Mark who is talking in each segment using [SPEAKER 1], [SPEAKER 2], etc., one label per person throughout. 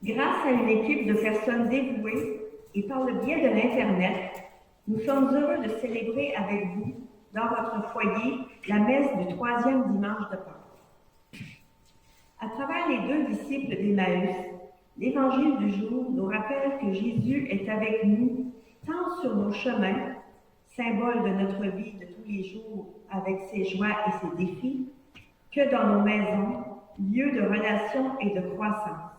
[SPEAKER 1] Grâce à une équipe de personnes dévouées et par le biais de l'Internet, nous sommes heureux de célébrer avec vous, dans votre foyer, la messe du troisième dimanche de Pâques. À travers les deux disciples d'Emmaüs, l'Évangile du jour nous rappelle que Jésus est avec nous, tant sur nos chemins, symbole de notre vie de tous les jours avec ses joies et ses défis, que dans nos maisons, lieux de relation et de croissance.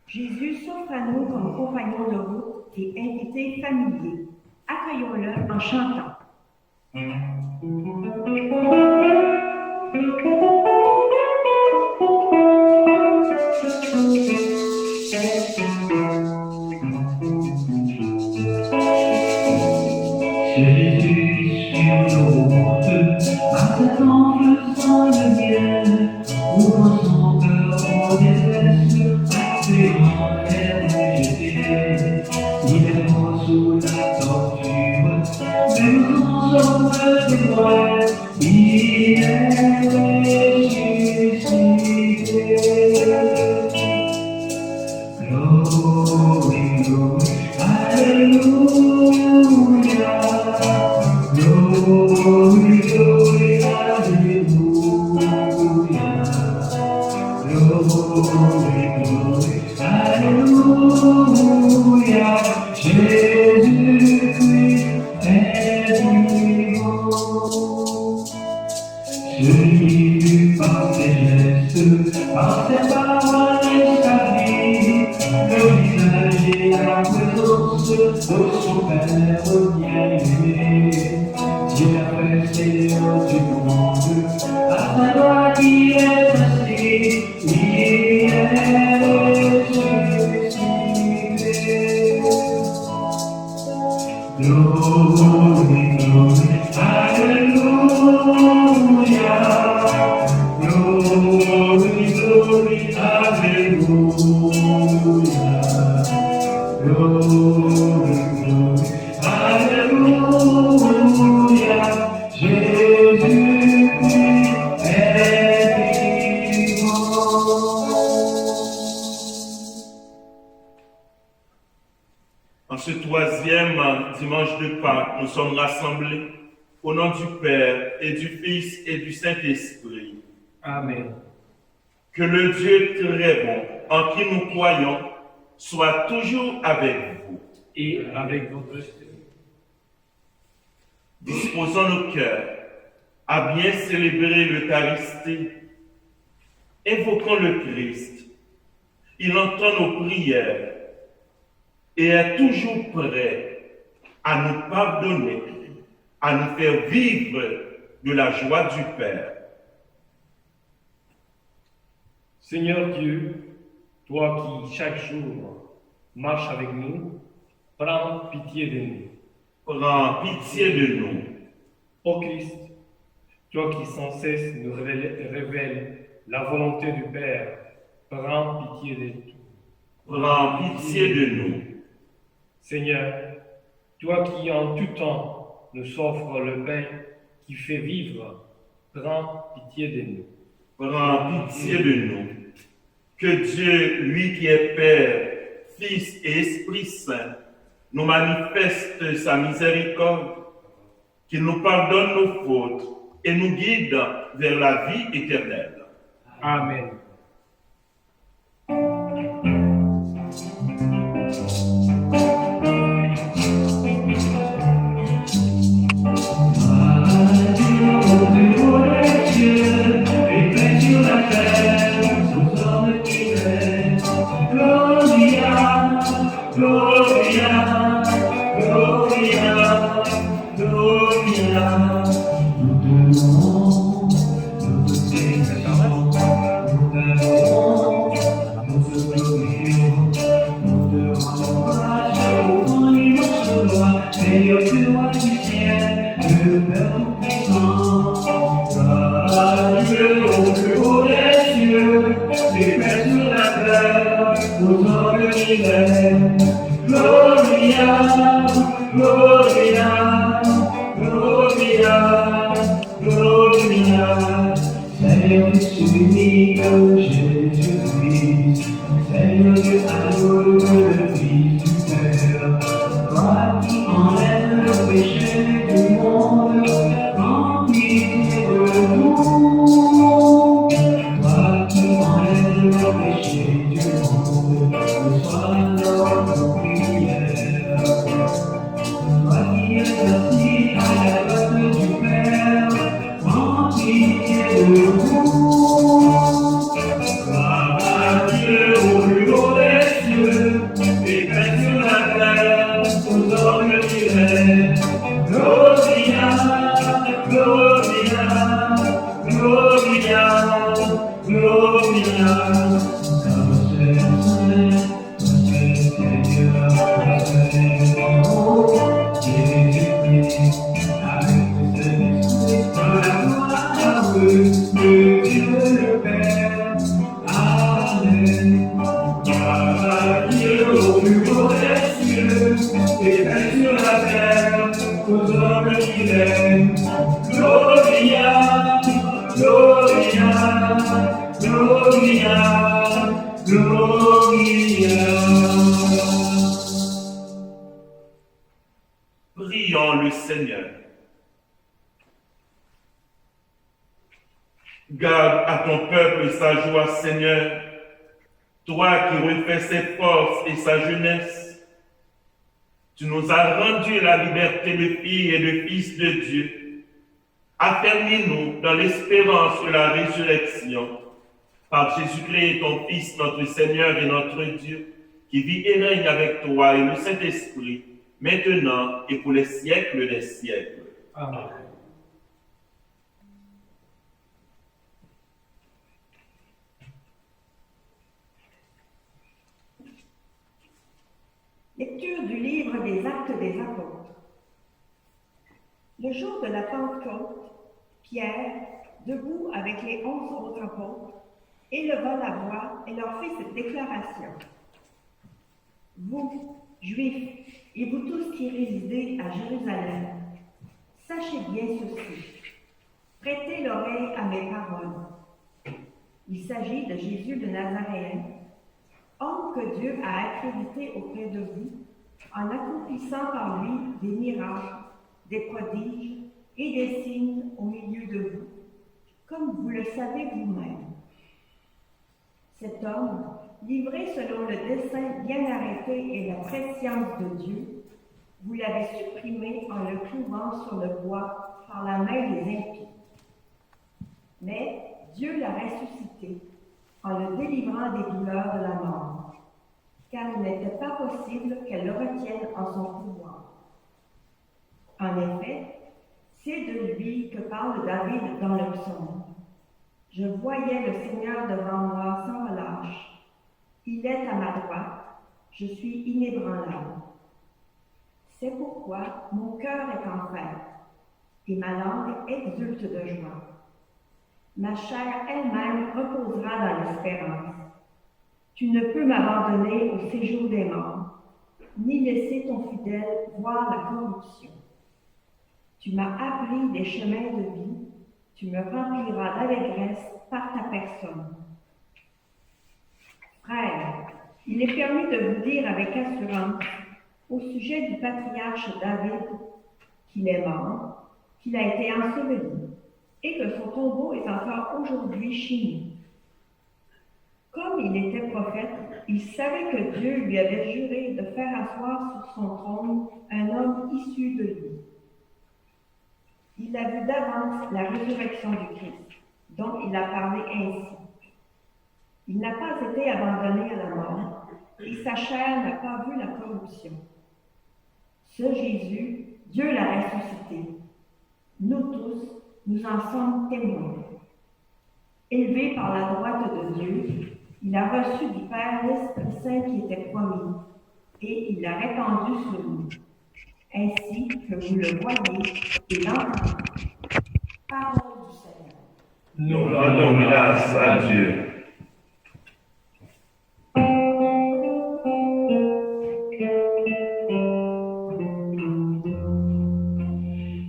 [SPEAKER 1] Jésus s'offre à nous comme compagnon de route et invité familier. Accueillons-le en chantant.
[SPEAKER 2] Jésus sur l'eau, maintenant faisant le bien, ouvrant son cœur au détresse, accueillant l'air jeté. Il est mort sous la torture, même quand sombre des lois, il est ressuscité. Glory, glory, Alléluia. Glory, glory, Alléluia. Glory, glory, Alléluia. Jésus-Christ est vivant. Celui par ses gestes, par ses paroles établies, le visage et la présence de son Père bien-aimé. Dieu a fait Seigneur du monde, à sa gloire qui est ainsi, il est ressuscité. Glory, glory, Alléluia. Glory, glory, Alléluia. Glory, glory, Alléluia. Jésus-Christ est vivant.
[SPEAKER 3] En ce troisième dimanche de Pâques, nous sommes rassemblés au nom du Père et du Fils et du Saint-Esprit.
[SPEAKER 4] Amen.
[SPEAKER 3] Que le Dieu très bon, en qui nous croyons, soit toujours avec vous.
[SPEAKER 4] Et avec votre esprit.
[SPEAKER 3] Disposons nos cœurs à bien célébrer l'Eucharistie. Invoquons le Christ. Il entend nos prières et est toujours prêt à nous pardonner, à nous faire vivre de la joie du Père.
[SPEAKER 4] Seigneur Dieu, toi qui chaque jour marches avec nous, prends pitié de nous.
[SPEAKER 3] Prends pitié de nous.
[SPEAKER 4] Ô Christ, toi qui sans cesse nous révèles la volonté du Père, prends pitié de nous.
[SPEAKER 3] Prends pitié de nous.
[SPEAKER 4] Seigneur, toi qui en tout temps nous offres le pain qui fait vivre, prends pitié de nous.
[SPEAKER 3] Prends pitié de nous. Que Dieu, lui qui est Père, Fils et Esprit Saint, nous manifeste sa miséricorde, qu'il nous pardonne nos fautes et nous guide vers la vie éternelle.
[SPEAKER 4] Amen.
[SPEAKER 2] Gloria, Gloria, Gloria, Gloria, Seigneur unique, Jésus-Christ, Seigneur Gloire à Dieu au plus haut des cieux, et paix sur la terre aux hommes fidèles. Gloria, Gloria, Gloria, Gloria. Car c'est le Seigneur, Jésus-Christ, avec ses esprits, dans la gloire de Dieu le Père. Amen. Gloire à Dieu au plus haut des cieux, et paix sur la terre aux hommes fidèles. Gloria, Gloria, Gloria, Gloria.
[SPEAKER 3] Prions le Seigneur. Garde à ton peuple sa joie, Seigneur, toi qui refais ses forces et sa jeunesse. Tu nous as rendu la liberté de filles et de fils de Dieu. Affermis-nous dans l'espérance de la résurrection, par Jésus-Christ, ton Fils, notre Seigneur et notre Dieu, qui vit et règne avec toi et le Saint-Esprit, maintenant et pour les siècles des siècles.
[SPEAKER 4] Amen.
[SPEAKER 1] Lecture du livre des Actes des Apôtres. Le jour de la Pentecôte, Pierre, debout avec les 11 autres apôtres, éleva la voix et leur fit cette déclaration. Vous, Juifs, et vous tous qui résidez à Jérusalem, sachez bien ceci. Prêtez l'oreille à mes paroles. Il s'agit de Jésus de Nazaréen, homme que Dieu a accrédité auprès de vous, en accomplissant par lui des miracles, des prodiges et des signes au milieu de vous, comme vous le savez vous-même. Cet homme, livré selon le dessein bien arrêté et la prescience de Dieu, vous l'avez supprimé en le clouant sur le bois par la main des impies. Mais Dieu l'a ressuscité en le délivrant des douleurs de la mort, car il n'était pas possible qu'elle le retienne en son pouvoir. En effet, c'est de lui que parle David dans le psaume. Je voyais le Seigneur devant moi sans relâche. Il est à ma droite, je suis inébranlable. C'est pourquoi mon cœur est en fête, et ma langue exulte de joie. Ma chair elle-même reposera dans l'espérance. Tu ne peux m'abandonner au séjour des morts, ni laisser ton fidèle voir la corruption. Tu m'as appris des chemins de vie, tu me rempliras d'allégresse par ta personne. Frères, il est permis de vous dire avec assurance au sujet du patriarche David qu'il est mort, qu'il a été enseveli, et que son tombeau est encore aujourd'hui chez nous. Comme il était prophète, il savait que Dieu lui avait juré de faire asseoir sur son trône un homme issu de lui. Il a vu d'avance la résurrection du Christ, dont il a parlé ainsi. Il n'a pas été abandonné à la mort, et sa chair n'a pas vu la corruption. Ce Jésus, Dieu l'a ressuscité. Nous tous, nous en sommes témoins. Élevé par la droite de Dieu, il a reçu du Père l'Esprit Saint qui était promis, et il l'a répandu sur nous, ainsi que vous le voyez et l'entendez. Parole du Seigneur.
[SPEAKER 3] Nous rendons grâce à Dieu.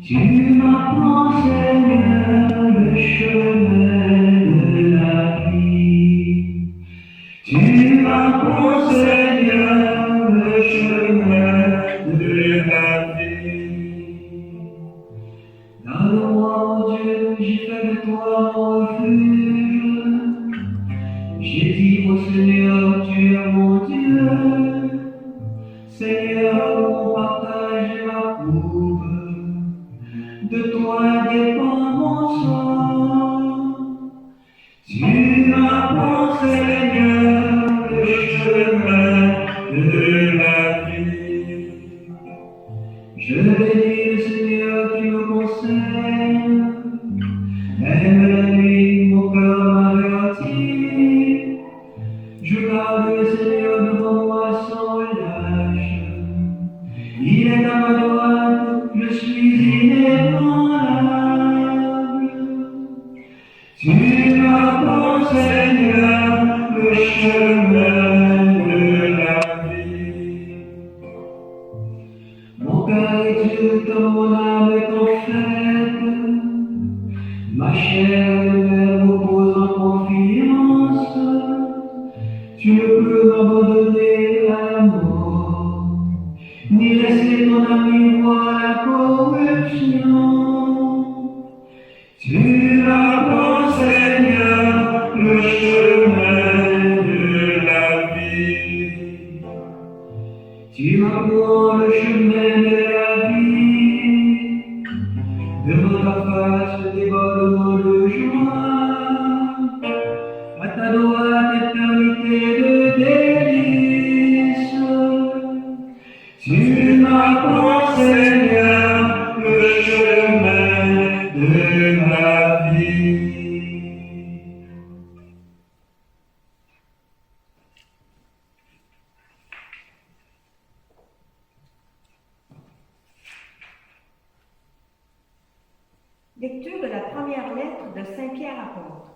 [SPEAKER 2] Tu m'apprends, Seigneur, le chemin de la vie. Tu m'apprends, Seigneur, le chemin de la vie. Dans le roi, mon Dieu, j'ai fait de toi mon refuge. J'ai dit au Seigneur, tu es mon Dieu. Seigneur, mon partage et ma coupe. De toi dépend mon sang. soleil, mon cœur m'avertit. Je garde le Seigneur devant moi sans relâche. Il est à ma droite, je suis inébranlable. Tu m'apprends, Seigneur, le chemin de la vie. Mon cœur exulte, mon âme est en fête. Ma chair me repose en confiance. Tu ne peux m'abandonner à la mort, ni laisser ton ami voir la corruption. Tu m'apprends, Seigneur, le chemin de la vie. Tu m'apprends le chemin de la vie. Devant ta face, débordement de joie. À ta droite, éternité de délices. Tu m'apprends, Seigneur, le chemin de la vie.
[SPEAKER 1] Lecture de la première lettre de Saint Pierre apôtre.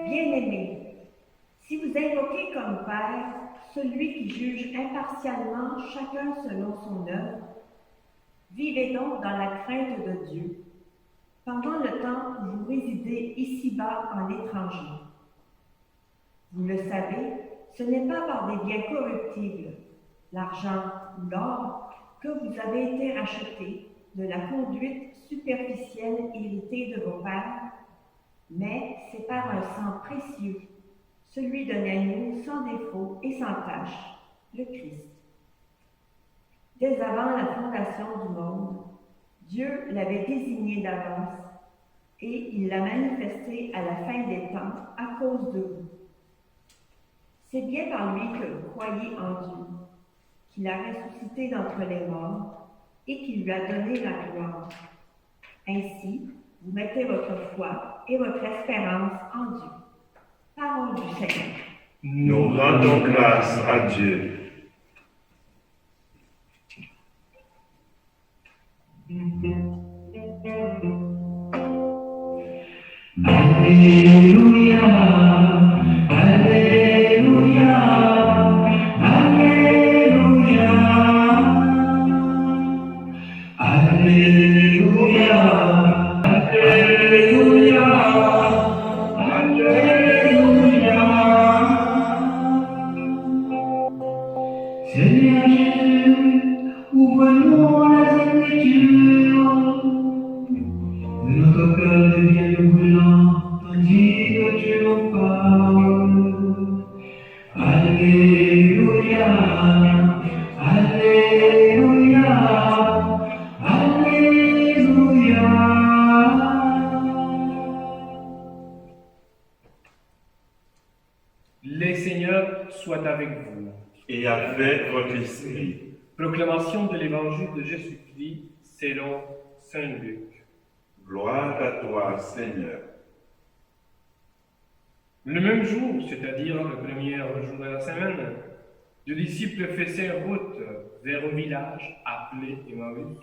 [SPEAKER 1] Bien-aimés, si vous invoquez comme Père celui qui juge impartialement chacun selon son œuvre, vivez donc dans la crainte de Dieu, pendant le temps où vous résidez ici-bas en étranger. Vous le savez, ce n'est pas par des biens corruptibles, l'argent ou l'or, que vous avez été rachetés de la conduite superficielle héritée de vos pères, mais c'est par un sang précieux, celui d'un agneau sans défaut et sans tache, le Christ. Dès avant la fondation du monde, Dieu l'avait désigné d'avance et il l'a manifesté à la fin des temps à cause de vous. C'est bien par lui que vous croyez en Dieu, qu'il a ressuscité d'entre les morts et qu'il lui a donné la gloire. Ainsi, vous mettez votre foi et votre espérance en Dieu. Parole du Seigneur.
[SPEAKER 3] Nous rendons grâce à Dieu.
[SPEAKER 2] Alléluia, Alléluia, Alléluia, Alléluia, Alléluia, Alléluia. Seigneur Jésus, ouvre-nous les Écritures. Notre cœur devient brûlant, tandis que tu nous parles. Alléluia, Alléluia, Alléluia.
[SPEAKER 4] Le Seigneur soit avec vous.
[SPEAKER 3] Et avec votre esprit.
[SPEAKER 4] Proclamation de l'évangile de Jésus-Christ selon Saint Luc.
[SPEAKER 3] Gloire à toi, Seigneur.
[SPEAKER 4] Le même jour, c'est-à-dire le premier jour de la semaine, les disciples faisaient route vers un village appelé Emmaüs,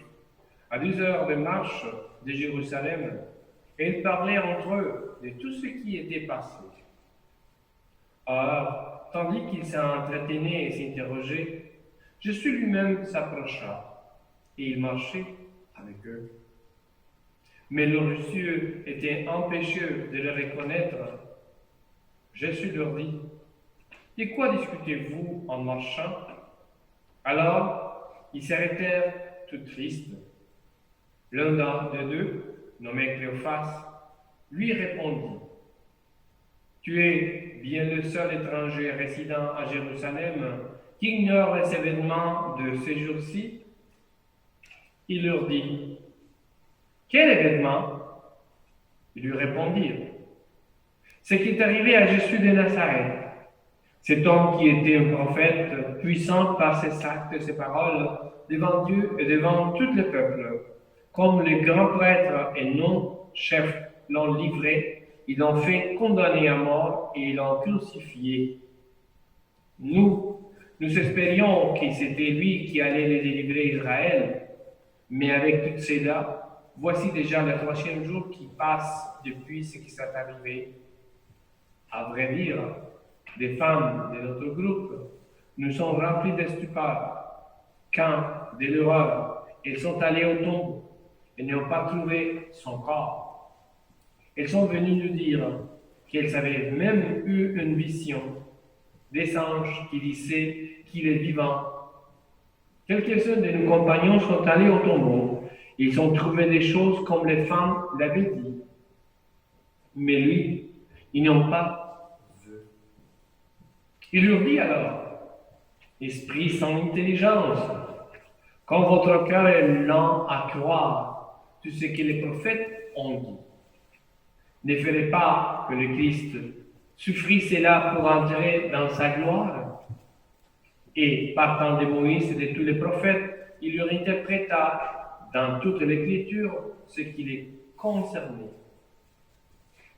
[SPEAKER 4] à 2 heures de marche de Jérusalem, et ils parlaient entre eux de tout ce qui était passé. Or, tandis qu'ils s'entretenaient et s'interrogeaient, Jésus lui-même s'approcha, et il marchait avec eux. Mais leurs yeux étaient empêchés de le reconnaître. Jésus leur dit, « De quoi discutez-vous en marchant ?» Alors, ils s'arrêtèrent tout tristes. L'un des deux, nommé Cléophas, lui répondit, « Tu es bien le seul étranger résidant à Jérusalem qui ignore les événements de ces jours-ci. » Il leur dit, « Quel événement ?» Ils lui répondirent, « Ce qui est arrivé à Jésus de Nazareth, cet homme qui était un prophète, puissant par ses actes et ses paroles, devant Dieu et devant tout le peuple, comme le grand prêtre et non chef l'ont livré, ils l'ont fait condamner à mort et ils l'ont crucifié. Nous espérions que c'était lui qui allait les délivrer Israël, mais avec tout cela, voici déjà le 3e jour qui passe depuis ce qui s'est arrivé. À vrai dire, des femmes de notre groupe nous sont remplies de stupeur quand, de l'horreur, elles sont allées au tombeau et n'ont pas trouvé son corps. Elles sont venues nous dire qu'elles avaient même eu une vision des anges qui disaient qu'il est vivant. Quelques-uns de nos compagnons sont allés au tombeau. Ils ont trouvé des choses comme les femmes l'avaient dit. Mais lui, ils n'ont pas vu. Il leur dit alors, esprit sans intelligence, quand votre cœur est lent à croire tout ce que les prophètes ont dit, ne ferait pas que le Christ souffrisse là pour entrer dans sa gloire. Et partant de Moïse et de tous les prophètes, il leur interpréta dans toute l'écriture ce qui les concernait.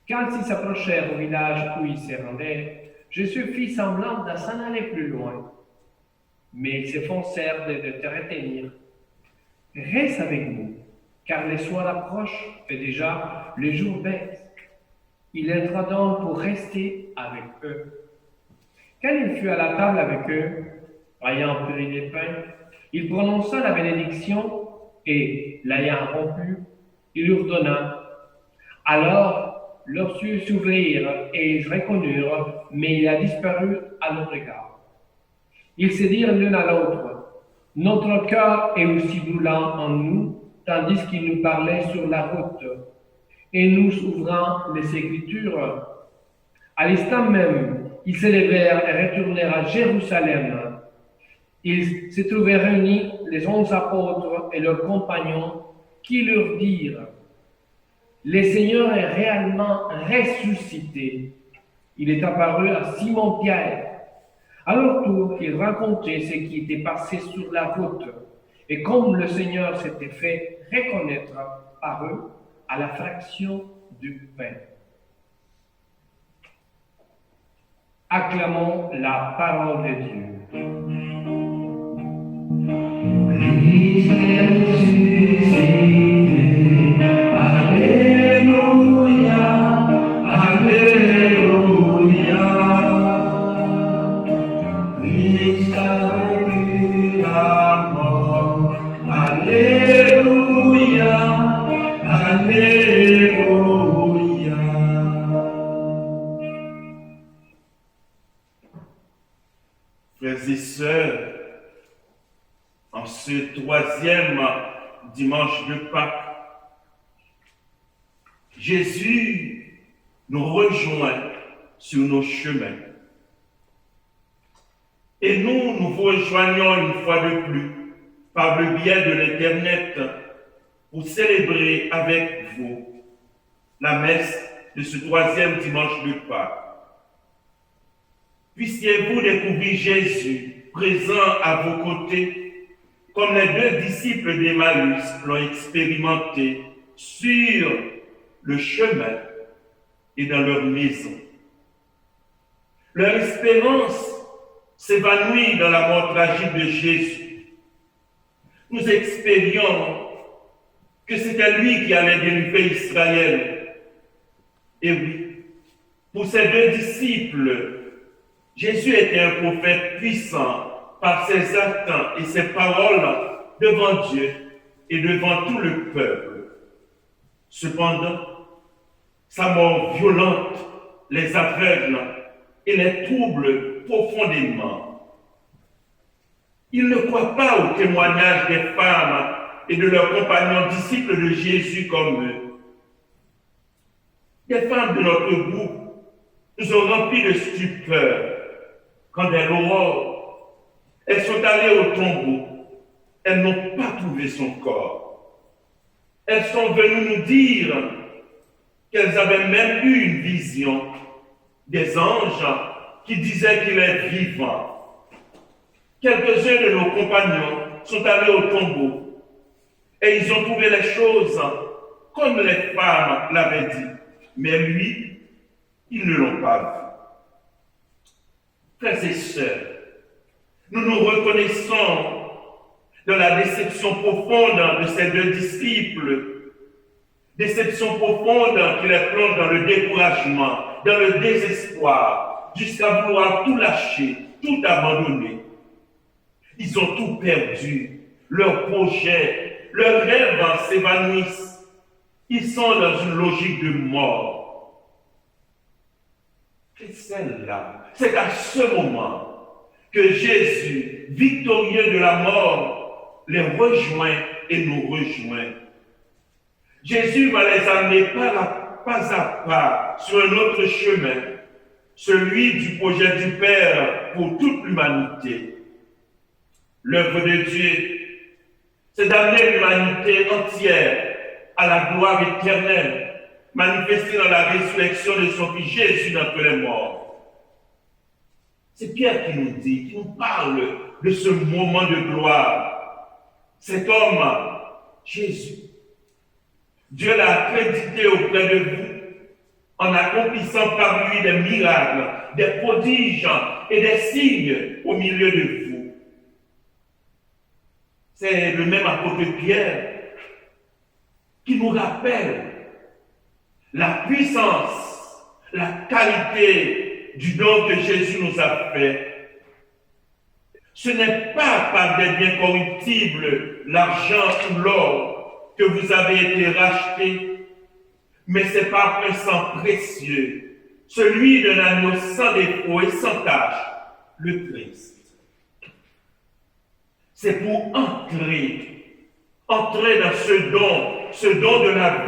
[SPEAKER 4] Quand ils s'approchèrent au village où ils se rendaient, Jésus fit semblant de s'en aller plus loin. Mais ils s'efforcèrent de te retenir. Reste avec nous, car le soir approche et déjà le jour baisse. Il entra donc pour rester avec eux. Quand il fut à la table avec eux, ayant pris des pains, il prononça la bénédiction et, l'ayant rompue, il leur donna. Alors, leurs yeux s'ouvrirent et ils reconnurent, mais il a disparu à leur regard. Ils se dirent l'un à l'autre, « Notre cœur est aussi brûlant en nous, tandis qu'il nous parlait sur la route. » Et nous ouvrant les Écritures, à l'instant même, ils se levèrent et retournèrent à Jérusalem. Ils se trouvaient réunis, les 11 apôtres et leurs compagnons, qui leur dirent, « Le Seigneur est réellement ressuscité. Il est apparu à Simon-Pierre. » À leur tour, ils racontaient ce qui était passé sur la route, et comme le Seigneur s'était fait reconnaître par eux à la fraction du pain. Acclamons la parole de Dieu.
[SPEAKER 2] Christ est ressuscité. Alléluia, Alléluia. Christ a vaincu la mort. Alléluia, Alléluia.
[SPEAKER 3] Frères et sœurs, en ce 3e dimanche de Pâques, Jésus nous rejoint sur nos chemins. Et nous vous rejoignons une fois de plus par le biais de l'Internet pour célébrer avec vous la messe de ce 3e dimanche de Pâques. Puissiez-vous découvrir Jésus présent à vos côtés, comme les 2 disciples d'Emmaüs l'ont expérimenté sur le chemin et dans leur maison. Leur espérance s'évanouit dans la mort tragique de Jésus. Nous expérions que c'était lui qui allait délivrer Israël. Et oui, pour ces 2 disciples, Jésus était un prophète puissant par ses actes et ses paroles devant Dieu et devant tout le peuple. Cependant, sa mort violente les aveugle et les trouble profondément. Ils ne croient pas au témoignage des femmes et de leurs compagnons disciples de Jésus comme eux. Les femmes de notre groupe nous ont remplis de stupeur quand dès l'aurore, elles sont allées au tombeau. Elles n'ont pas trouvé son corps. Elles sont venues nous dire qu'elles avaient même eu une vision des anges qui disaient qu'il est vivant. Quelques-uns de nos compagnons sont allés au tombeau et ils ont trouvé les choses comme les femmes l'avaient dit. Mais lui, ils ne l'ont pas vu. Frères et sœurs, nous nous reconnaissons dans la déception profonde de ces deux disciples, déception profonde qui les plonge dans le découragement, dans le désespoir, jusqu'à vouloir tout lâcher, tout abandonner. Ils ont tout perdu, leurs projets, leurs rêves s'évanouissent. Ils sont dans une logique de mort. Et celle-là, c'est à ce moment que Jésus, victorieux de la mort, les rejoint et nous rejoint. Jésus va les amener pas à pas sur un autre chemin, celui du projet du Père pour toute l'humanité. L'œuvre de Dieu, c'est d'amener l'humanité entière à la gloire éternelle, manifestée dans la résurrection de son Fils Jésus d'entre les morts. C'est Pierre qui nous dit, qui nous parle de ce moment de gloire. Cet homme, Jésus, Dieu l'a accrédité auprès de vous en accomplissant par lui des miracles, des prodiges et des signes au milieu de vous. C'est le même apôtre Pierre qui nous rappelle la puissance, la qualité du don que Jésus nous a fait. Ce n'est pas par des biens corruptibles, l'argent ou l'or, que vous avez été rachetés, mais c'est par un sang précieux, celui d'un agneau sans défaut et sans tache, le Christ. C'est pour entrer dans ce don de la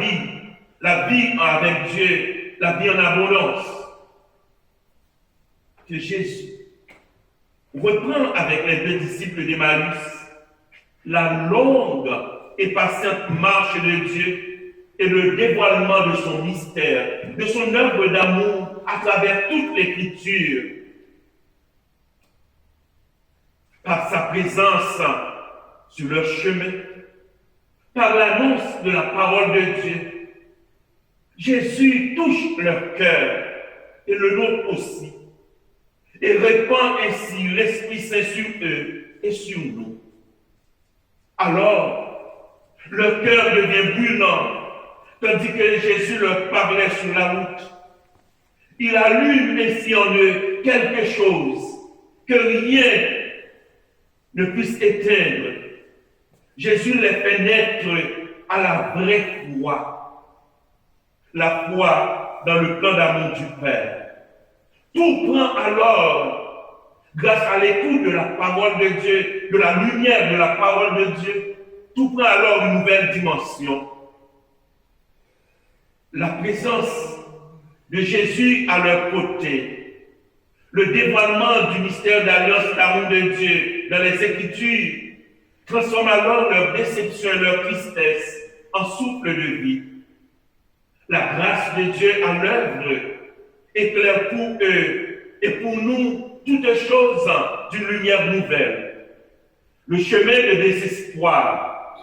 [SPEAKER 3] vie avec Dieu, la vie en abondance, que Jésus reprend avec les deux disciples d'Emmaüs la longue et patiente marche de Dieu et le dévoilement de son mystère, de son œuvre d'amour à travers toute l'Écriture. Par sa présence sur leur chemin, par l'annonce de la parole de Dieu, Jésus touche leur cœur et le nôtre aussi, et répand ainsi l'Esprit Saint sur eux et sur nous. Alors, leur cœur devient brûlant, tandis que Jésus leur parlait sur la route. Il allume ainsi en eux quelque chose que rien ne puisse éteindre. Jésus les fait naître à la vraie foi, la foi dans le plan d'amour du Père. Tout prend alors, grâce à l'écoute de la parole de Dieu, de la lumière de la parole de Dieu, tout prend alors une nouvelle dimension. La présence de Jésus à leur côté, le dévoilement du mystère d'alliance d'amour de Dieu dans les Écritures, transforme alors leur déception et leur tristesse en souffle de vie. La grâce de Dieu à l'œuvre éclaire pour eux et pour nous toutes choses d'une lumière nouvelle. Le chemin de désespoir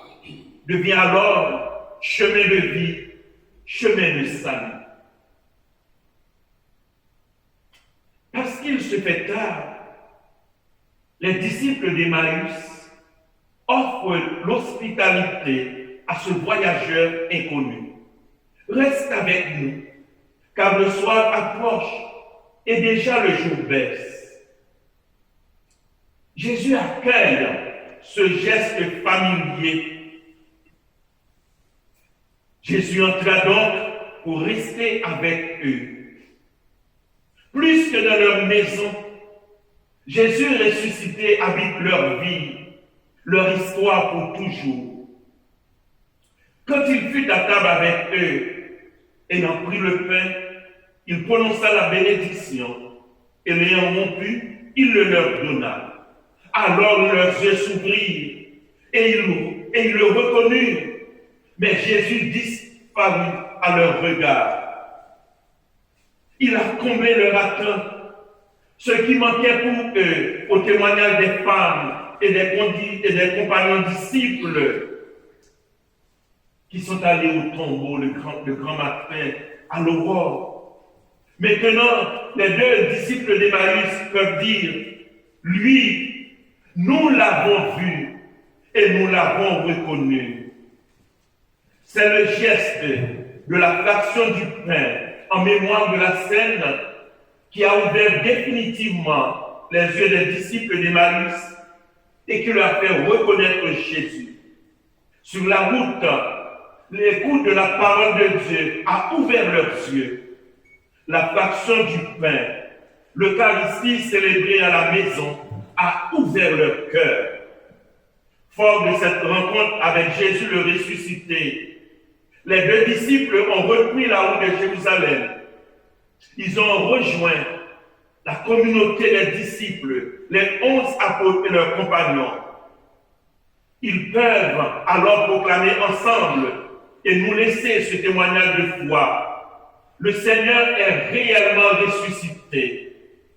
[SPEAKER 3] devient alors chemin de vie, chemin de salut. Parce qu'il se fait tard, les disciples d'Emmaüs offrent l'hospitalité à ce voyageur inconnu. Reste avec nous, car le soir approche et déjà le jour baisse. Jésus accueille ce geste familier. Jésus entra donc pour rester avec eux. Plus que dans leur maison, Jésus ressuscité habite leur vie, leur histoire pour toujours. Quand il fut à table avec eux, ayant pris le pain, il prononça la bénédiction, et l'ayant rompu, il le leur donna. Alors leurs yeux s'ouvrirent, et ils le reconnurent, mais Jésus disparut à leur regard. Il a comblé leur attente, ce qui manquait pour eux au témoignage des femmes et des compagnons disciples qui sont allés au tombeau le grand matin à l'aurore. Maintenant, les deux disciples d'Emmaüs peuvent dire, lui, nous l'avons vu et nous l'avons reconnu. C'est le geste de la fraction du pain en mémoire de la scène qui a ouvert définitivement les yeux des disciples d'Emmaüs et qui leur a fait reconnaître Jésus. Sur la route, l'écoute de la parole de Dieu a ouvert leurs yeux. La fraction du pain, l'Eucharistie célébrée à la maison, a ouvert leur cœur. Fort de cette rencontre avec Jésus le ressuscité, les deux disciples ont repris la route de Jérusalem. Ils ont rejoint la communauté des disciples, les 11 apôtres et leurs compagnons. Ils peuvent alors proclamer ensemble et nous laisser ce témoignage de foi. Le Seigneur est réellement ressuscité.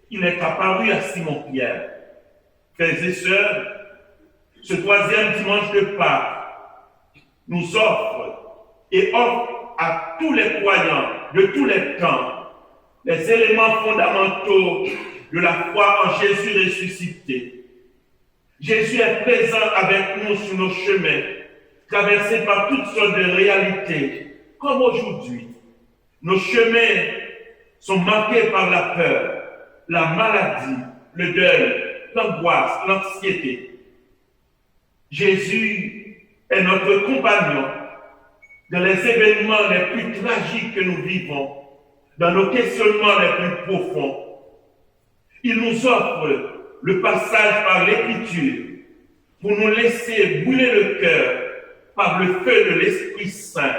[SPEAKER 3] Il est apparu à Simon-Pierre. Frères et sœurs, ce troisième dimanche de Pâques nous offre et offre à tous les croyants de tous les temps les éléments fondamentaux de la foi en Jésus ressuscité. Jésus est présent avec nous sur nos chemins, traversés par toutes sortes de réalités, comme aujourd'hui. Nos chemins sont marqués par la peur, la maladie, le deuil, l'angoisse, l'anxiété. Jésus est notre compagnon dans les événements les plus tragiques que nous vivons, dans nos questionnements les plus profonds. Il nous offre le passage par l'Écriture pour nous laisser brûler le cœur par le feu de l'Esprit Saint.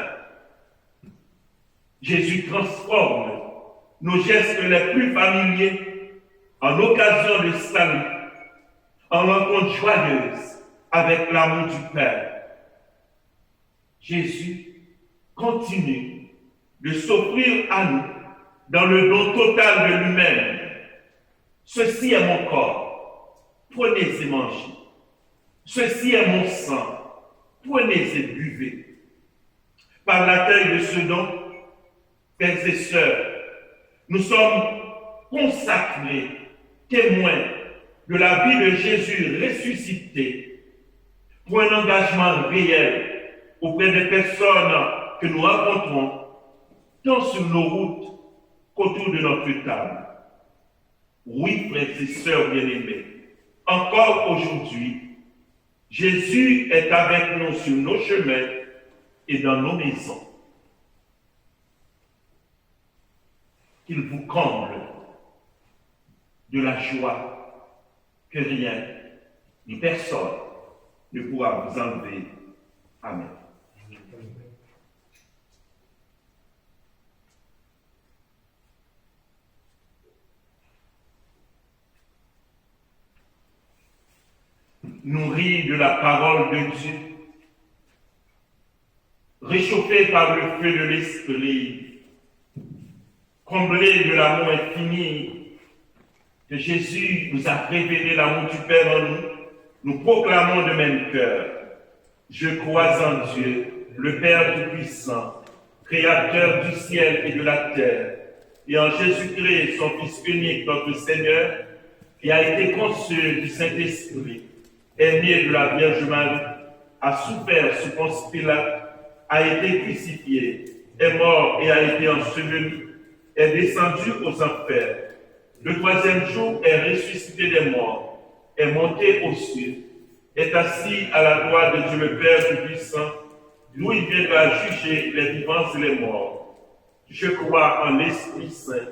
[SPEAKER 3] Jésus transforme nos gestes les plus familiers en occasion de salut, en rencontre joyeuse avec l'amour du Père. Jésus continue de s'offrir à nous dans le don total de lui-même. Ceci est mon corps, prenez et mangez. Ceci est mon sang, prenez et buvez. Par l'accueil de ce don, frères et sœurs, nous sommes consacrés, témoins de la vie de Jésus ressuscité, pour un engagement réel auprès des personnes que nous rencontrons, tant sur nos routes qu'autour de notre table. Oui, frères et sœurs bien-aimés, encore aujourd'hui, Jésus est avec nous sur nos chemins et dans nos maisons. Qu'il vous comble de la joie que rien ni personne ne pourra vous enlever. Amen. Nourris de la parole de Dieu, réchauffés par le feu de l'Esprit, comblés de l'amour infini que Jésus nous a révélé, l'amour du Père en nous, nous proclamons de même cœur. Je crois en Dieu, le Père Tout-Puissant, Créateur du ciel et de la terre, et en Jésus-Christ, son Fils unique, notre Seigneur, qui a été conçu du Saint-Esprit, est né de la Vierge Marie, a souffert sous Ponce Pilate, a été crucifié, est mort et a été enseveli, est descendu aux enfers. Le troisième jour est ressuscité des morts, est monté aux cieux, est assis à la droite de Dieu le Père Tout-Puissant, d'où il viendra juger les vivants et les morts. Je crois en l'Esprit Saint,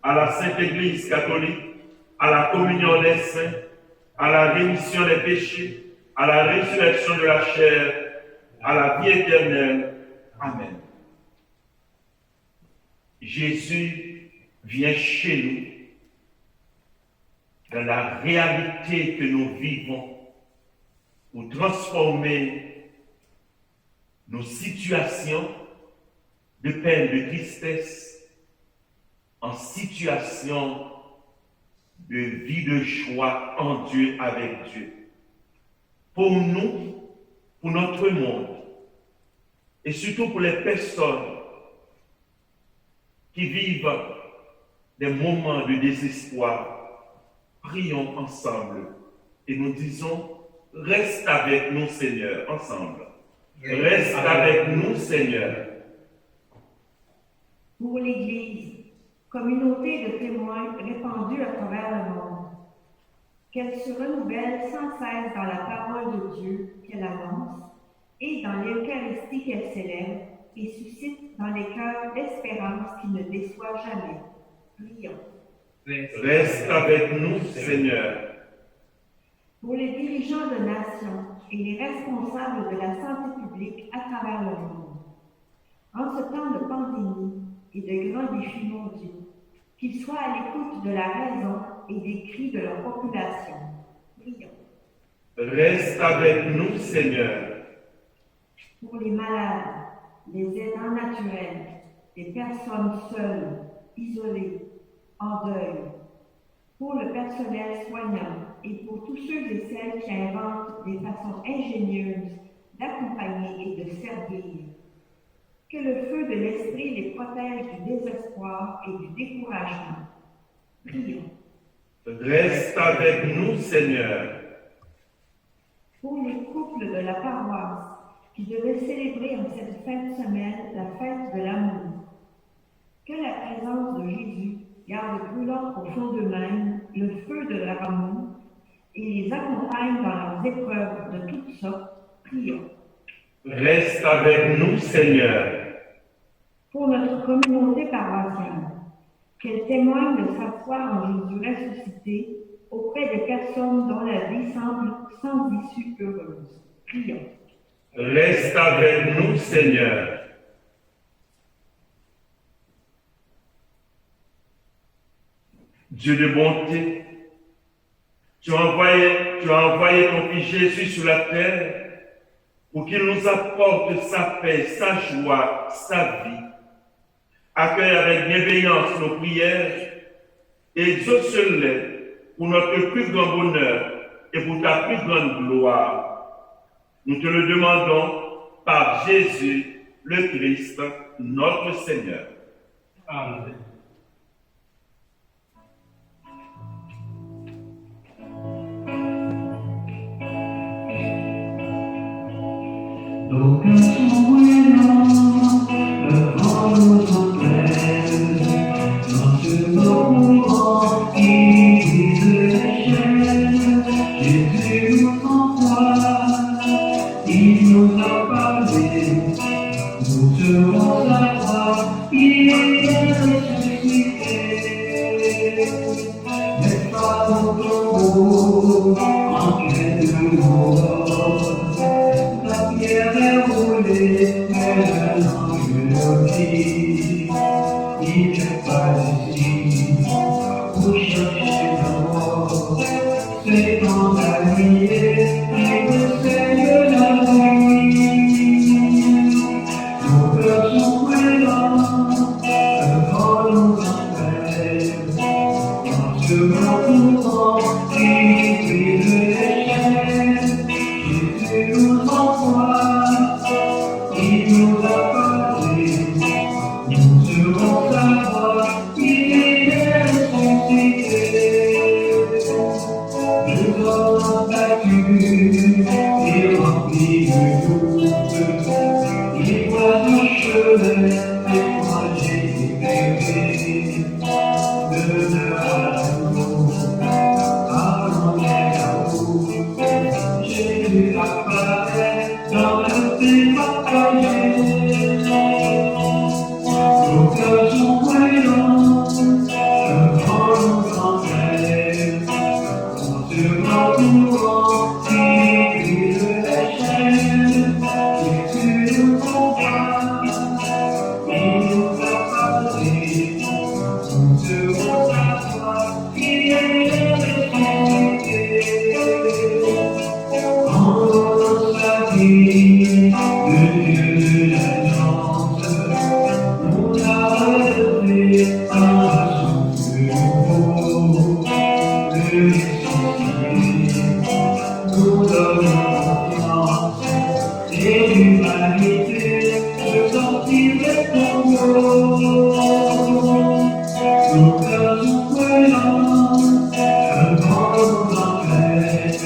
[SPEAKER 3] à la Sainte Église catholique, à la communion des saints, à la rémission des péchés, à la résurrection de la chair, à la vie éternelle. Amen. Jésus vient chez nous dans la réalité que nous vivons pour transformer nos situations de peine, de tristesse en situation de vie de joie en Dieu, avec Dieu. Pour nous, pour notre monde, et surtout pour les personnes qui vivent des moments de désespoir, prions ensemble et nous disons, reste avec nous Seigneur, ensemble. Reste avec nous Seigneur.
[SPEAKER 1] Pour l'Église, communauté de témoins répandue à travers le monde, qu'elle se renouvelle sans cesse dans la parole de Dieu qu'elle annonce et dans l'Eucharistie qu'elle célèbre et suscite dans les cœurs l'espérance qui ne déçoit jamais. Prions.
[SPEAKER 3] Reste avec nous, Seigneur.
[SPEAKER 1] Pour les dirigeants de nations et les responsables de la santé publique à travers le monde, en ce temps de pandémie et de grands défis mondiaux, qu'ils soient à l'écoute de la raison et des cris de leur population. Prions.
[SPEAKER 3] Reste avec nous, Seigneur.
[SPEAKER 1] Pour les malades, les aidants naturels, les personnes seules, isolées, en deuil, pour le personnel soignant et pour tous ceux et celles qui inventent des façons ingénieuses d'accompagner et de servir. Que le feu de l'esprit les protège du désespoir et du découragement. Prions.
[SPEAKER 3] Reste avec nous, Seigneur.
[SPEAKER 1] Pour les couples de la paroisse qui devaient célébrer en cette fin de semaine la fête de l'amour, que la présence de Jésus garde brûlant au fond d'eux-mêmes le feu de leur amour et les accompagne dans leurs épreuves de toutes sortes. Prions.
[SPEAKER 3] Reste avec nous, Seigneur.
[SPEAKER 1] Pour notre communauté paroissiale, qu'elle témoigne de sa foi en Jésus ressuscité auprès des personnes dont la vie semble sans issue heureuse. Prions.
[SPEAKER 3] Reste avec nous, Seigneur. Dieu de bonté, tu as envoyé ton Fils Jésus sur la terre pour qu'il nous apporte sa paix, sa joie, sa vie. Accueille avec bienveillance nos prières et exauce-les pour notre plus grand bonheur et pour ta plus grande gloire. Nous te le demandons par Jésus, le Christ, notre Seigneur.
[SPEAKER 4] Amen.
[SPEAKER 2] Nos cœurs sont brûlants devant nos entrailles, dans ce moment qui brise les chaînes. Jésus nous envoie, il nous a parlé, nous serons à croix, il est ressuscité. N'est pas mon tombeau, en quête de mort. La pierre est roulée, mais l'ange dit, il n'est pas ici, pour chercher la mort. C'est dans la nuit, il enseigne la nuit. Nos cœurs sont brûlants, devant nos entrailles, dans ce moment qui brise les chaînes. Jésus nous envoie, il nous a parlé, nous serons sa voix, il est ressuscité. Le corps battu et rempli de doute, il voit nos cheveux découragés et libérés. Demeure à nous, allons à vous. Jésus apparaît dans le départagé. Nos cœurs sont brûlants devant nos entrailles. On se rend courant qui brise les chaînes. Jésus nous envoie, il nous a parlé. Nous serons sa voix, il est ressuscité. En donnant sa vie, le Dieu de l'alliance, on a relevé un souffle nouveau. Le ressuscité nous donne confiance et l'humanité de sortir des tombeaux. nos cœurs sont brûlants, devant nos tempêtes,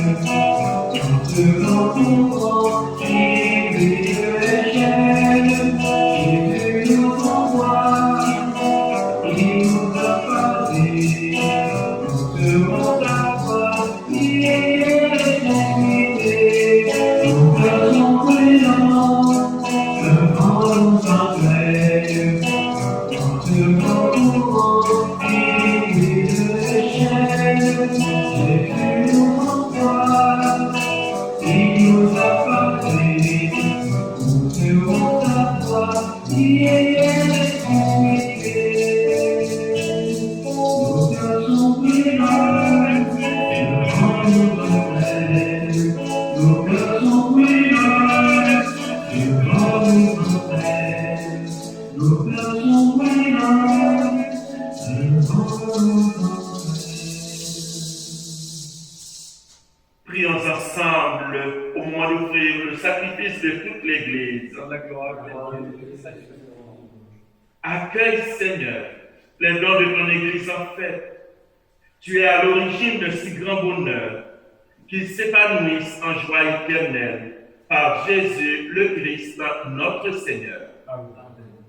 [SPEAKER 2] devant ton grand, qui brille l'échelle, qui nous envoie, qui nous a parlé, nous serons ta voix, qui est l'unité, nos cœurs sont brûlants, devant nos tempêtes, devant ton grand, qui brille l'échelle, Jésus nous envoie, il nous a parlé, nous serons ta voix, qui est ressuscité. Nos cœurs sont brûlants, devant nos tempêtes, nos cœurs sont brûlants, devant nos tempêtes, nos cœurs sont brûlants, devant nos tempêtes.
[SPEAKER 3] Prions ensemble au moment d'offrir le sacrifice de toute l'Église.
[SPEAKER 4] Dans la gloire de Dieu,
[SPEAKER 3] Accueille, Seigneur, les dons de ton Église en fête. Tu es à l'origine de si grand bonheur qu'ils s'épanouissent en joie éternelle par Jésus le Christ, notre Seigneur.
[SPEAKER 4] Amen.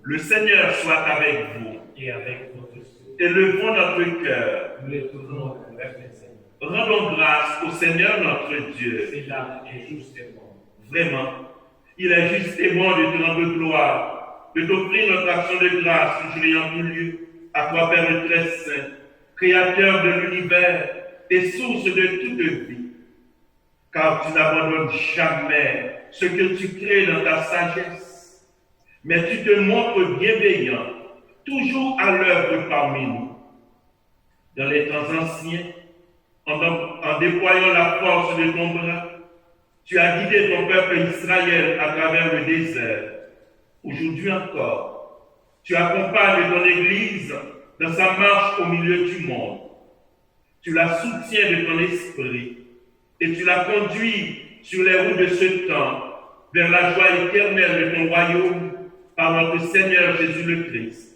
[SPEAKER 3] Le Seigneur soit avec vous.
[SPEAKER 4] Et avec votre esprit,
[SPEAKER 3] Élevons notre cœur.
[SPEAKER 4] nous les tournons vers les Seigneur.
[SPEAKER 3] Rendons grâce au Seigneur notre Dieu.
[SPEAKER 4] C'est là et juste et bon.
[SPEAKER 3] Vraiment, il est juste et bon de te rendre gloire, de t'offrir notre action de grâce toujours en tout lieu, à toi, Père le très saint, Créateur de l'univers et source de toute vie. Car tu n'abandonnes jamais ce que tu crées dans ta sagesse, mais tu te montres bienveillant, toujours à l'œuvre parmi nous. Dans les temps anciens, en déployant la force de ton bras, tu as guidé ton peuple Israël à travers le désert. Aujourd'hui encore, tu accompagnes ton Église dans sa marche au milieu du monde. Tu la soutiens de ton esprit et tu la conduis sur les routes de ce temps vers la joie éternelle de ton royaume par notre Seigneur Jésus le Christ.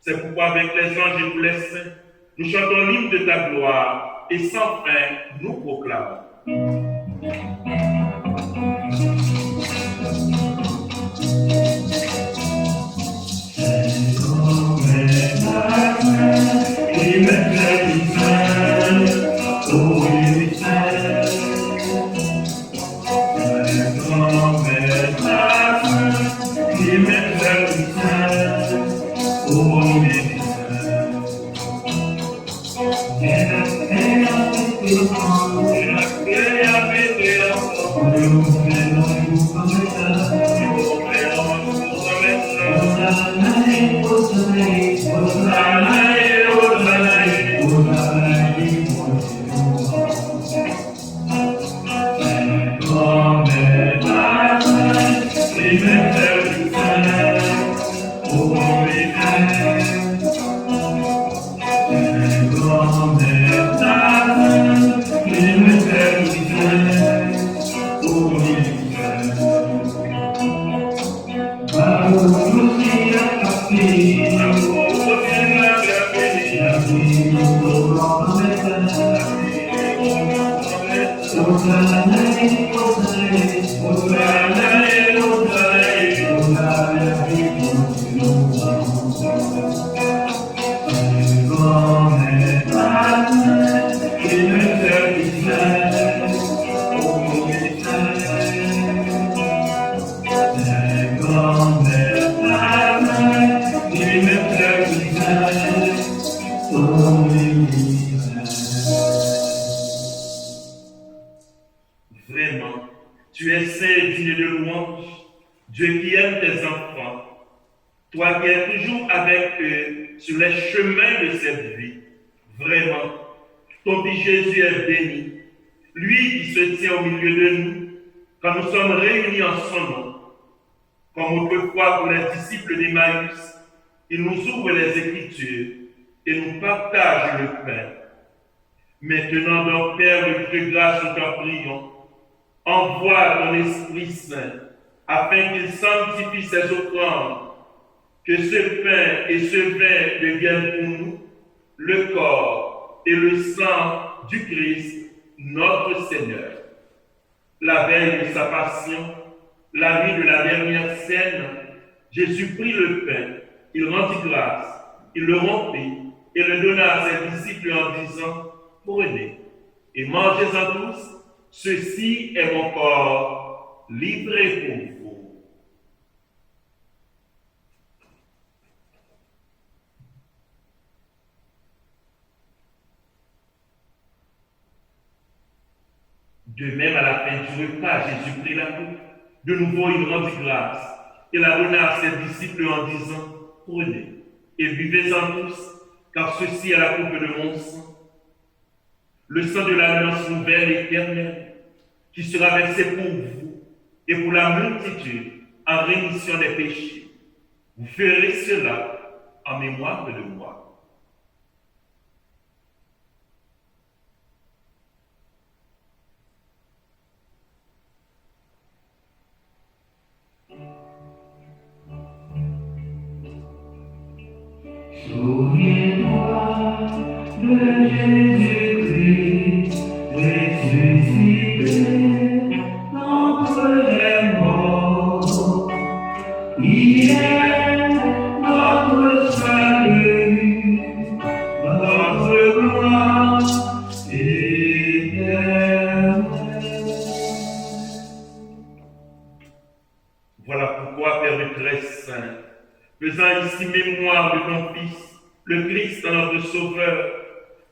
[SPEAKER 3] C'est pourquoi avec les anges et tous les saints, nous chantons l'hymne de ta gloire et sans fin nous proclamons. Vraiment, tu es saint digne de louange, Dieu qui aime tes enfants, toi qui es toujours avec eux sur les chemins de cette vie. Vraiment, ton Fils Jésus est béni, lui qui se tient au milieu de nous, quand nous sommes réunis en son nom. Comme autrefois pour les disciples d'Emmaüs, il nous ouvre les Écritures et nous partage le pain. Maintenant donc, Père de toute grâce, nous t'en prions, envoie ton Esprit Saint, afin qu'il sanctifie ces offrandes, que ce pain et ce vin deviennent pour nous le corps et le sang du Christ, notre Seigneur. La veille de sa passion, la nuit de la dernière scène, Jésus prit le pain, il rendit grâce, il le rompit et le donna à ses disciples en disant, prenez et mangez-en tous, ceci est mon corps livré pour vous. De même, à la fin du repas, Jésus prit la coupe. De nouveau, il rendit grâce et la donna à ses disciples en disant, prenez et buvez-en tous, car ceci est la coupe de mon sang, le sang de l'alliance nouvelle et éternelle, qui sera versé pour vous et pour la multitude en rémission des péchés. Vous ferez cela en mémoire de moi.
[SPEAKER 2] Souviens-toi de Jésus-Christ ressuscité d'entre les morts. Il est notre salut, notre gloire éternelle.
[SPEAKER 3] Voilà pourquoi, Père très saint, faisant ici mémoire de ton Fils, le Christ, notre Sauveur,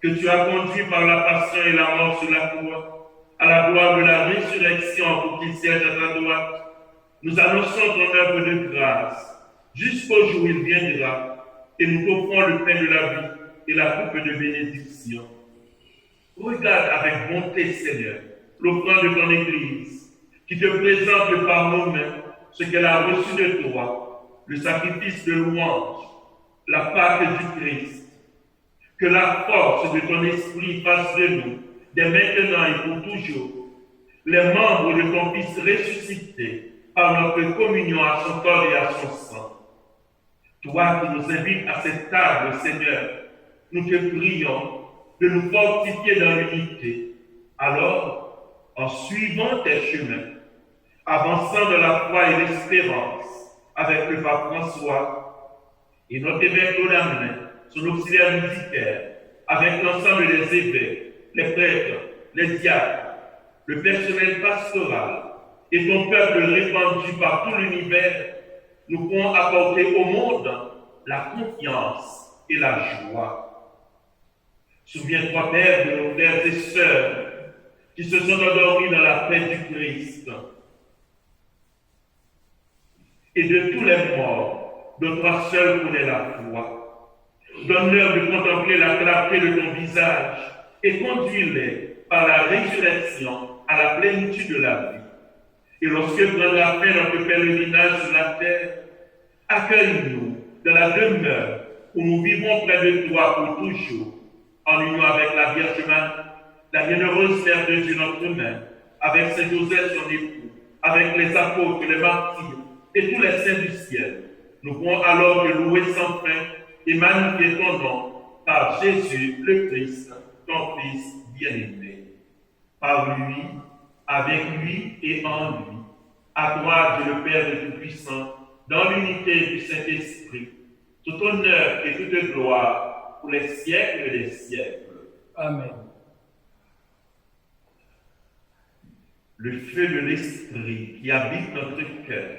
[SPEAKER 3] que tu as conduit par la passion et la mort sur la croix, à la gloire de la résurrection pour qu'il siège à ta droite, nous annonçons ton œuvre de grâce, jusqu'au jour où il viendra, et nous t'offrons le pain de la vie et la coupe de bénédiction. Regarde avec bonté, Seigneur, l'offrande de ton Église, qui te présente par nos mains ce qu'elle a reçu de toi, le sacrifice de louange, la Pâque du Christ. Que la force de ton esprit fasse de nous, dès maintenant et pour toujours, les membres de ton Fils ressuscité par notre communion à son corps et à son sang. Toi qui nous invites à cette table, Seigneur, nous te prions de nous fortifier dans l'unité. Alors, en suivant tes chemins, avançant de la foi et l'espérance avec le pape François et notre évêque Laudamin, son auxiliaire militaire, avec l'ensemble des évêques, les prêtres, les diacres, le personnel pastoral et ton peuple répandu par tout l'univers, nous pourrons apporter au monde la confiance et la joie. Souviens-toi, Père, de nos frères et sœurs qui se sont endormis dans la paix du Christ et de tous les morts dont toi seul connais la foi. Donne-leur de contempler la clarté de ton visage et conduis-les par la résurrection à la plénitude de la vie. Et lorsque prendra fin notre pèlerinage sur la terre, accueille-nous dans la demeure où nous vivons près de toi pour toujours, en union avec la Vierge Marie, la bienheureuse Mère de Dieu notre Mère, avec Saint Joseph son époux, avec les apôtres, les martyrs et tous les saints du ciel. Nous pourrons alors te louer sans fin et magnifier ton nom par Jésus le Christ, ton Fils bien-aimé. Par lui, avec lui et en lui, à toi Dieu le Père de Tout-Puissant, dans l'unité du Saint-Esprit, tout honneur et toute gloire pour les siècles des siècles.
[SPEAKER 4] Amen.
[SPEAKER 3] Le feu de l'Esprit qui habite notre cœur,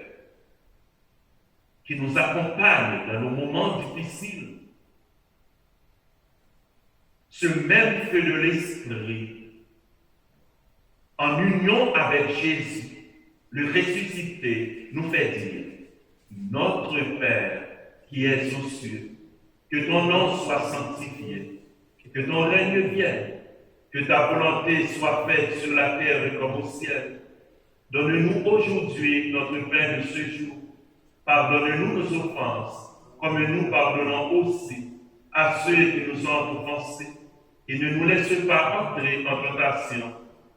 [SPEAKER 3] qui nous accompagne dans nos moments difficiles, ce même feu de l'Esprit, en union avec Jésus, le ressuscité, nous fait dire, notre Père qui es aux cieux, que ton nom soit sanctifié, que ton règne vienne, que ta volonté soit faite sur la terre comme au ciel. Donne-nous aujourd'hui notre pain de ce jour. Pardonne-nous nos offenses, comme nous pardonnons aussi à ceux qui nous ont offensés. Et ne nous laisse pas entrer en tentation,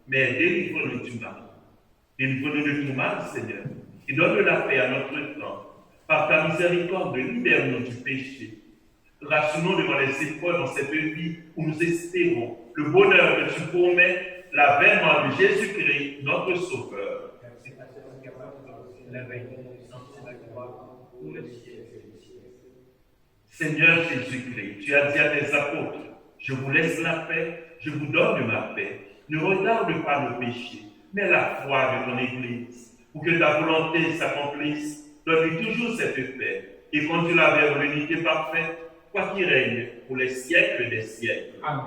[SPEAKER 3] mais délivre-nous du mal. Délivre-nous de tout mal, Seigneur, et donne la paix à notre temps. Par ta miséricorde, libère-nous du péché. Rassurons devant les épreuves dans cette vie où nous espérons le bonheur que tu promets, l'avènement de Jésus-Christ, notre Sauveur. Seigneur Jésus-Christ, tu as dit à tes apôtres, je vous laisse la paix, je vous donne ma paix. Ne regarde pas nos péchés, mais la foi de ton Église. Pour que ta volonté s'accomplisse, donne-lui toujours cette paix et conduis-la vers l'unité parfaite, quoi qu'il règne pour les siècles des siècles.
[SPEAKER 4] Amen.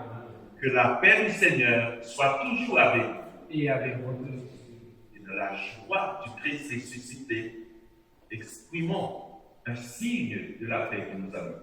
[SPEAKER 3] Que la paix du Seigneur soit toujours avec vous.
[SPEAKER 4] Et avec vous.
[SPEAKER 3] Et de la joie du Christ ressuscité, exprimons un signe de la paix que nous avons.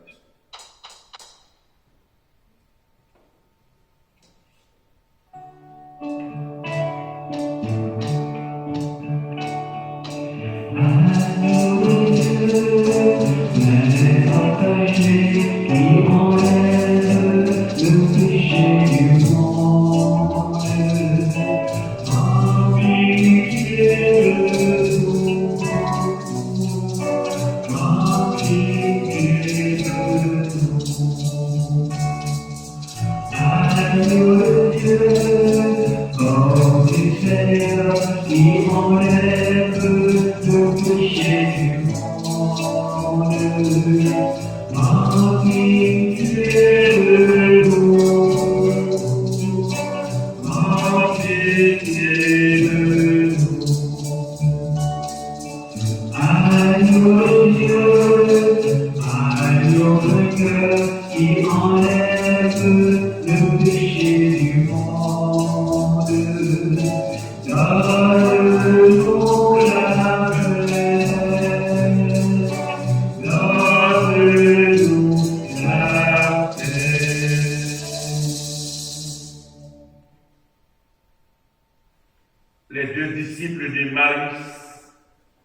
[SPEAKER 3] Les deux disciples d'Emmaüs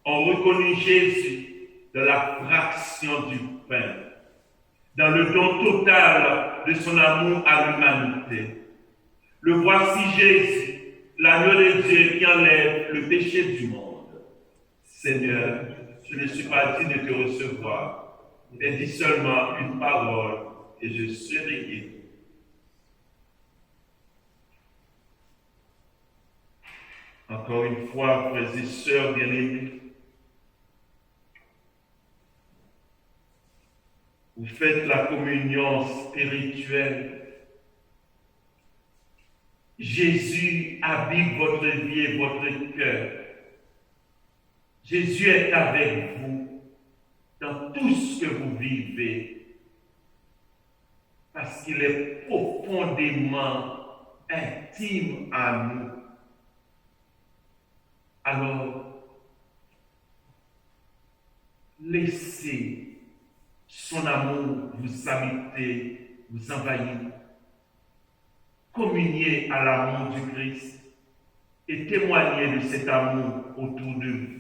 [SPEAKER 3] ont reconnu Jésus dans la fraction du pain, dans le don total de son amour à l'humanité. Le voici Jésus, l'agneau de Dieu qui enlève le péché du monde. Seigneur, je ne suis pas digne de te recevoir, mais dis seulement une parole et je serai guéri. Encore une fois, frères et sœurs bien-aimés, vous faites la communion spirituelle. Jésus habite votre vie et votre cœur. Jésus est avec vous dans tout ce que vous vivez, parce qu'il est profondément intime à nous. Alors, laissez son amour vous habiter, vous envahir. Communiez à l'amour du Christ et témoignez de cet amour autour de vous.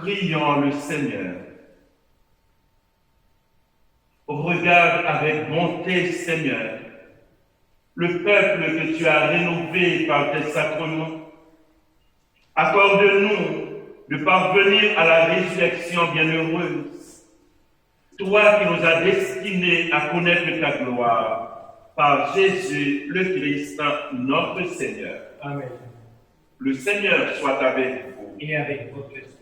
[SPEAKER 3] Prions le Seigneur. Regarde avec bonté, Seigneur, le peuple que tu as rénové par tes sacrements. Accorde-nous de parvenir à la résurrection bienheureuse. Toi qui nous as destinés à connaître ta gloire, par Jésus le Christ, notre Seigneur.
[SPEAKER 4] Amen.
[SPEAKER 3] Le Seigneur soit avec vous.
[SPEAKER 4] Et avec votre esprit.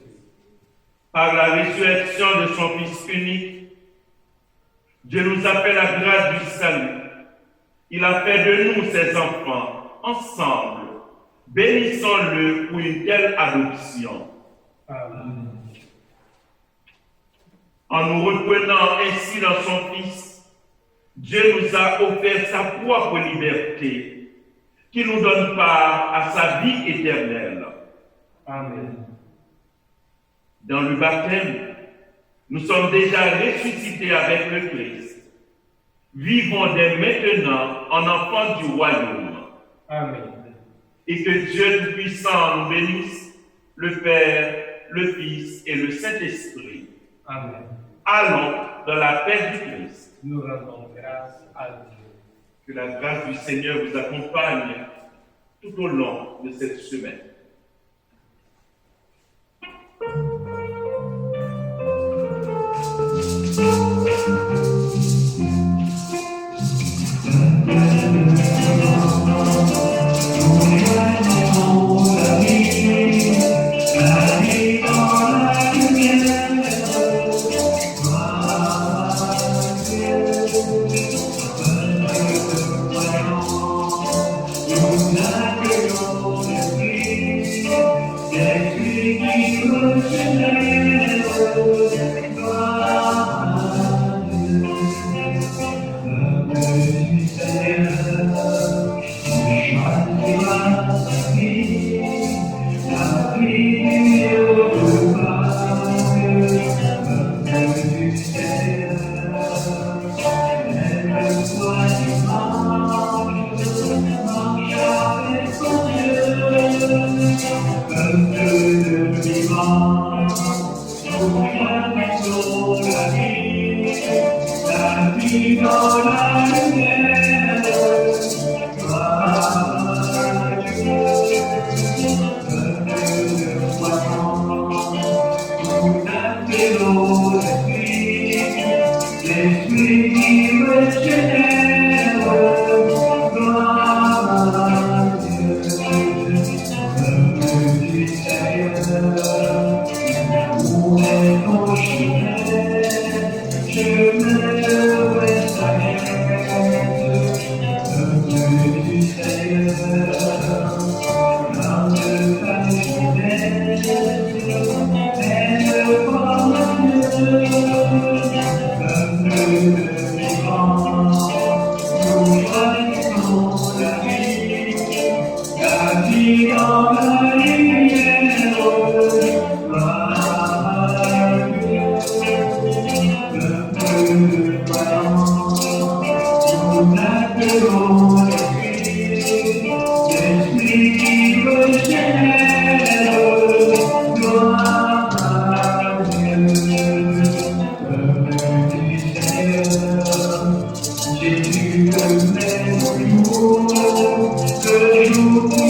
[SPEAKER 3] Par la résurrection de son Fils unique, Dieu nous a fait la grâce du salut. Il a fait de nous ses enfants, ensemble. Bénissons-le pour une telle adoption.
[SPEAKER 4] Amen.
[SPEAKER 3] En nous reprenant ainsi dans son Fils, Dieu nous a offert sa propre liberté, qui nous donne part à sa vie éternelle.
[SPEAKER 4] Amen.
[SPEAKER 3] Dans le baptême, nous sommes déjà ressuscités avec le Christ. Vivons dès maintenant en enfants du royaume.
[SPEAKER 4] Amen.
[SPEAKER 3] Et que Dieu Tout-Puissant nous bénisse, le Père, le Fils et le Saint-Esprit.
[SPEAKER 4] Amen.
[SPEAKER 3] Allons dans la paix du Christ.
[SPEAKER 4] Nous rendons grâce à Dieu.
[SPEAKER 3] Que la grâce du Seigneur vous accompagne tout au long de cette semaine.
[SPEAKER 2] dans la lumière, Conduis dans la lumière, dans la lumière, le feu vaillant, nous appelons l'esprit qui me gêne, gloire à Dieu, peuple du Seigneur, Jésus le même jour, le jour